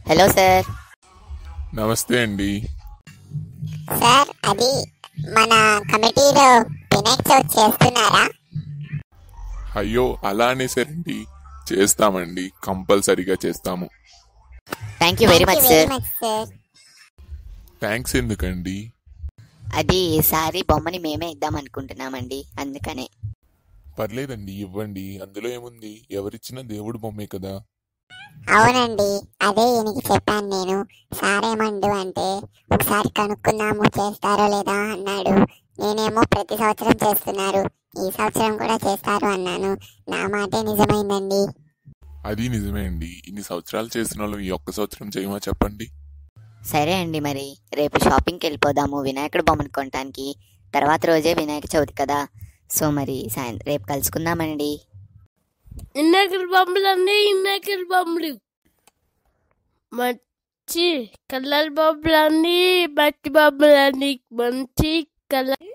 Hello sir. నమస్తే అండి. Sir, అది మన కమిటీలో వినాయక చవితి చేస్తున్నారా? అయ్యో, అలా అనేసారండి. చేస్తామండి, కంపల్సరీగా చేస్తాము. Thank you very much sir. Thanks ఎందుకండి? అది ఈసారి బొమ్మని మేమే ఇద్దాం అనుకుంటున్నామండి, అందుకనే. పర్లేదండి, ఇవ్వండి. అందులో ఏముంది, ఎవరిచ్చినా దేవుడు బొమ్మే కదా. అవునండి, అదే ఈయనకి చెప్పాను నేను. సార్ ఏమండు అంటే ఒకసారి కనుక్కుందాము చేస్తారో లేదా అన్నాడు. నేనేమో ప్రతి సంవత్సరం చేస్తున్నారు, ఈ సంవత్సరం కూడా చేస్తారు అన్నాను. నా మాటే నిజమైందండి. అది నిజమే అండి. ఇన్ని సంవత్సరాలు చేసిన వాళ్ళు ఈ ఒక్క సంవత్సరం చేయమా చెప్పండి. సరే అండి, మరి రేపు షాపింగ్కి వెళ్ళిపోదాము వినాయకుడు బొమ్మను కొనడానికి. తర్వాత రోజే వినాయక చవితి కదా, సో మరి రేపు కలుసుకుందామండి. వినాయకుడి బొమ్మలు మంచి కలర్ బొమ్మలన్నీ, మట్టి బొమ్మలన్నీ మంచి కలర్.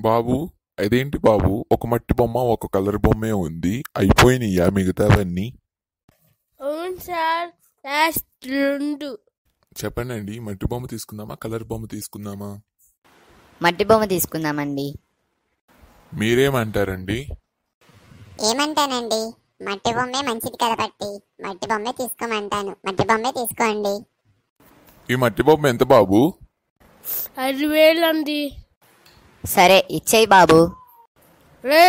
బాబు, అదేంటి బాబు, ఒక మట్టి బొమ్మ ఒక కలర్ బొమ్మే ఉంది, అయిపోయినాయా మిగతావన్నీ? అవును సార్, లాస్ట్ 2. చెప్పండి అండి, మట్టి బొమ్మ తీసుకుందామా కలర్ బొమ్మ తీసుకుందామా? మట్టి బొమ్మ తీసుకుందామండి. మీరేమంటారండి? ఏమంటానండి, మట్టి బొమ్మే మంచిది కదా బట్టి మట్టి బొమ్మే తీసుకోమంటాను. మట్టి బొమ్మే తీసుకోండి. ఈ మట్టి బొమ్మ ఎంత బాబు? 5,000 అండి. సరే ఇచ్చేయి బాబు. రే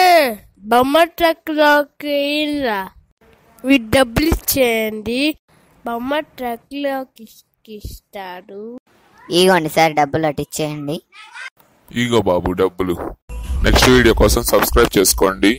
బొమ్మ ట్రక్లోకి రా, మీరు డబ్బులు ఇచ్చేయండి, బొమ్మ ట్రక్లోకి ఇస్తాడు. ఇగోండి సార్, డబ్బులు అటు ఇచ్చేయండి. ఇగో బాబు డబ్బులు. నెక్స్ట్ వీడియో కోసం సబ్స్క్రైబ్ చేసుకోండి.